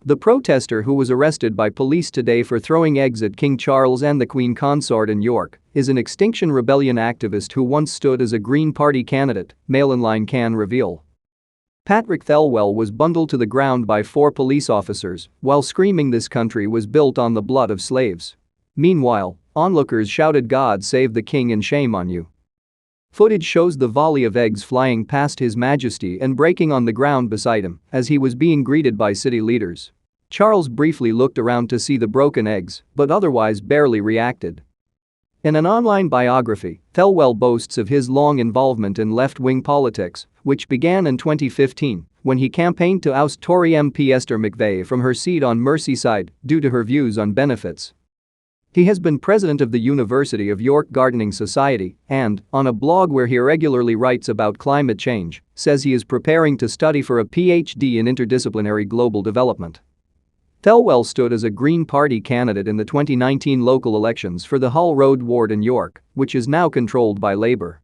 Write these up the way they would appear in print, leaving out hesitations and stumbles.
The protester, who was arrested by police today for throwing eggs at King Charles and the Queen Consort in York, is an Extinction Rebellion activist who once stood as a Green Party candidate, Mail Online can reveal. Patrick Thelwell was bundled to the ground by 4 police officers while screaming this country was built on the blood of slaves. Meanwhile, onlookers shouted "God save the king and shame on you." Footage shows the volley of eggs flying past His Majesty and breaking on the ground beside him as he was being greeted by city leaders. Charles briefly looked around to see the broken eggs, but otherwise barely reacted. In an online biography, Thelwell boasts of his long involvement in left-wing politics, which began in 2015 when he campaigned to oust Tory MP Esther McVey from her seat on Merseyside due to her views on benefits. He has been president of the University of York Gardening Society and, on a blog where he regularly writes about climate change, says he is preparing to study for a PhD in interdisciplinary global development. Thelwell stood as a Green Party candidate in the 2019 local elections for the Hull Road ward in York, which is now controlled by Labour.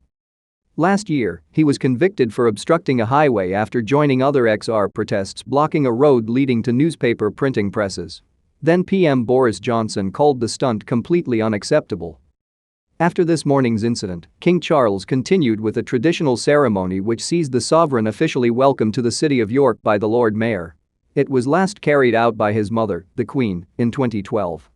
Last year, he was convicted for obstructing a highway after joining other XR protests blocking a road leading to newspaper printing presses. Then PM Boris Johnson called the stunt completely unacceptable. After this morning's incident, King Charles continued with a traditional ceremony which sees the sovereign officially welcomed to the city of York by the Lord Mayor. It was last carried out by his mother, the Queen, in 2012.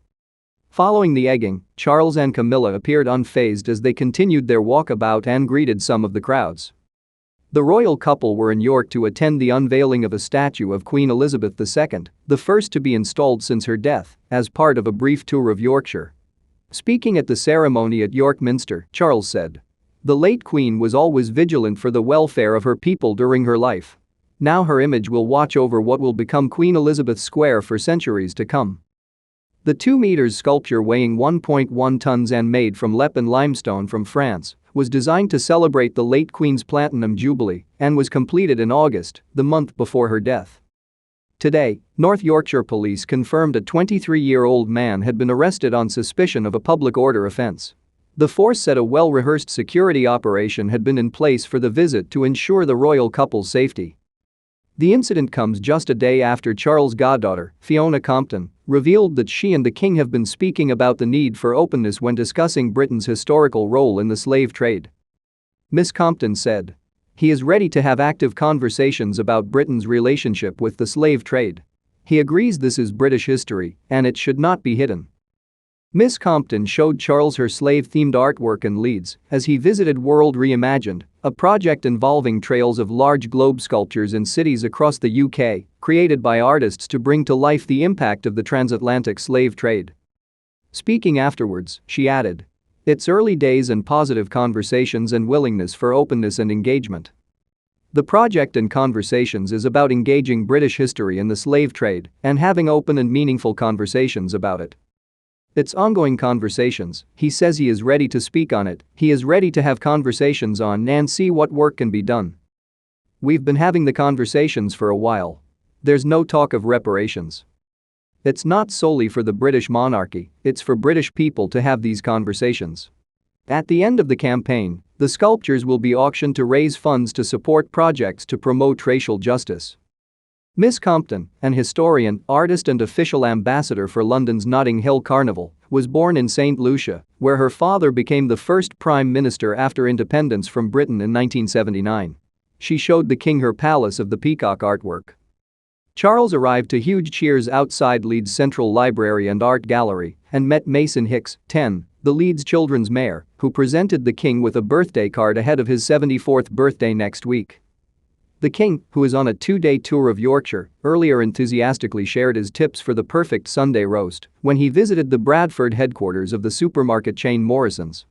Following the egging, Charles and Camilla appeared unfazed as they continued their walkabout and greeted some of the crowds. The royal couple were in York to attend the unveiling of a statue of Queen Elizabeth II, the first to be installed since her death, as part of a brief tour of Yorkshire. Speaking at the ceremony at York Minster, Charles said, "The late Queen was always vigilant for the welfare of her people during her life. Now her image will watch over what will become Queen Elizabeth Square for centuries to come." The 2-meter sculpture weighing 1.1 tons and made from Lepin limestone from France was designed to celebrate the late Queen's Platinum Jubilee and was completed in August, the month before her death. Today, North Yorkshire Police confirmed a 23-year-old man had been arrested on suspicion of a public order offence. The force said a well-rehearsed security operation had been in place for the visit to ensure the royal couple's safety. The incident comes just a day after Charles' goddaughter, Fiona Compton, revealed that she and the king have been speaking about the need for openness when discussing Britain's historical role in the slave trade. Miss Compton said, "He is ready to have active conversations about Britain's relationship with the slave trade. He agrees this is British history and it should not be hidden." Miss Compton showed Charles her slave-themed artwork in Leeds as he visited World Reimagined, a project involving trails of large globe sculptures in cities across the UK, created by artists to bring to life the impact of the transatlantic slave trade. Speaking afterwards, she added, "It's early days and positive conversations and willingness for openness and engagement." The project and conversations is about engaging British history in the slave trade and having open and meaningful conversations about it. It's ongoing conversations, he says. He is ready to speak on it, he is ready to have conversations on and see what work can be done. "We've been having the conversations for a while. There's no talk of reparations. It's not solely for the British monarchy, it's for British people to have these conversations." At the end of the campaign, the sculptures will be auctioned to raise funds to support projects to promote racial justice. Miss Compton, an historian, artist and official ambassador for London's Notting Hill Carnival, was born in St. Lucia, where her father became the first Prime Minister after independence from Britain in 1979. She showed the king her Palace of the Peacock artwork. Charles arrived to huge cheers outside Leeds Central Library and Art Gallery and met Mason Hicks, 10, the Leeds children's mayor, who presented the king with a birthday card ahead of his 74th birthday next week. The king, who is on a 2-day tour of Yorkshire, earlier enthusiastically shared his tips for the perfect Sunday roast when he visited the Bradford headquarters of the supermarket chain Morrisons.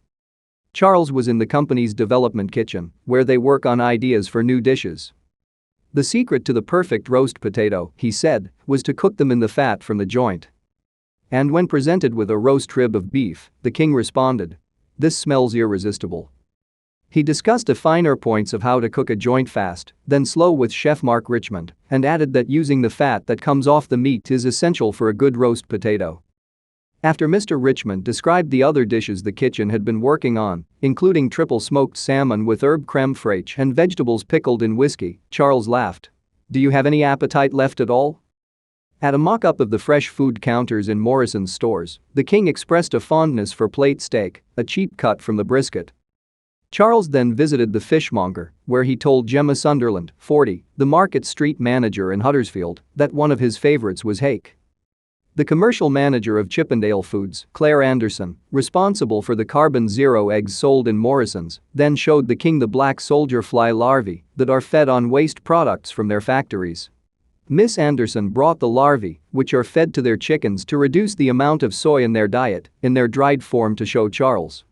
Charles was in the company's development kitchen, where they work on ideas for new dishes. "The secret to the perfect roast potato," he said, "was to cook them in the fat from the joint." And when presented with a roast rib of beef, the king responded, "This smells irresistible." He discussed the finer points of how to cook a joint fast, then slow with Chef Mark Richmond, and added that using the fat that comes off the meat is essential for a good roast potato. After Mr. Richmond described the other dishes the kitchen had been working on, including triple smoked salmon with herb creme fraiche and vegetables pickled in whiskey, Charles laughed. "Do you have any appetite left at all?" At a mock-up of the fresh food counters in Morrison's stores, the king expressed a fondness for plate steak, a cheap cut from the brisket. Charles then visited the fishmonger, where he told Gemma Sunderland, 40, the Market Street manager in Huddersfield, that one of his favorites was hake. The commercial manager of Chippendale Foods, Claire Anderson, responsible for the carbon zero eggs sold in Morrison's, then showed the king the black soldier fly larvae that are fed on waste products from their factories. Miss Anderson brought the larvae, which are fed to their chickens to reduce the amount of soy in their diet, in their dried form to show Charles.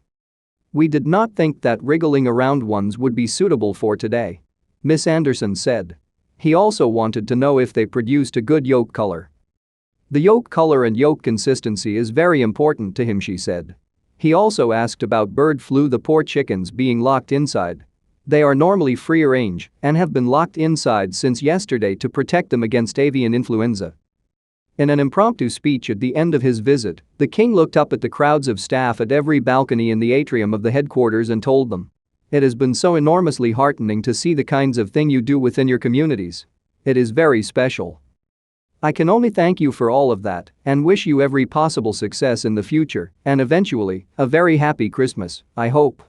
We did not think that wriggling around ones would be suitable for today. Miss Anderson said. He also wanted to know if they produced a good yolk color. The yolk color and yolk consistency is very important to him, she said. He also asked about bird flu, the poor chickens being locked inside. They are normally free range and have been locked inside since yesterday to protect them against avian influenza. In an impromptu speech at the end of his visit, the king looked up at the crowds of staff at every balcony in the atrium of the headquarters and told them, "It has been so enormously heartening to see the kinds of thing you do within your communities. It is very special. I can only thank you for all of that and wish you every possible success in the future and eventually, a very happy Christmas, I hope."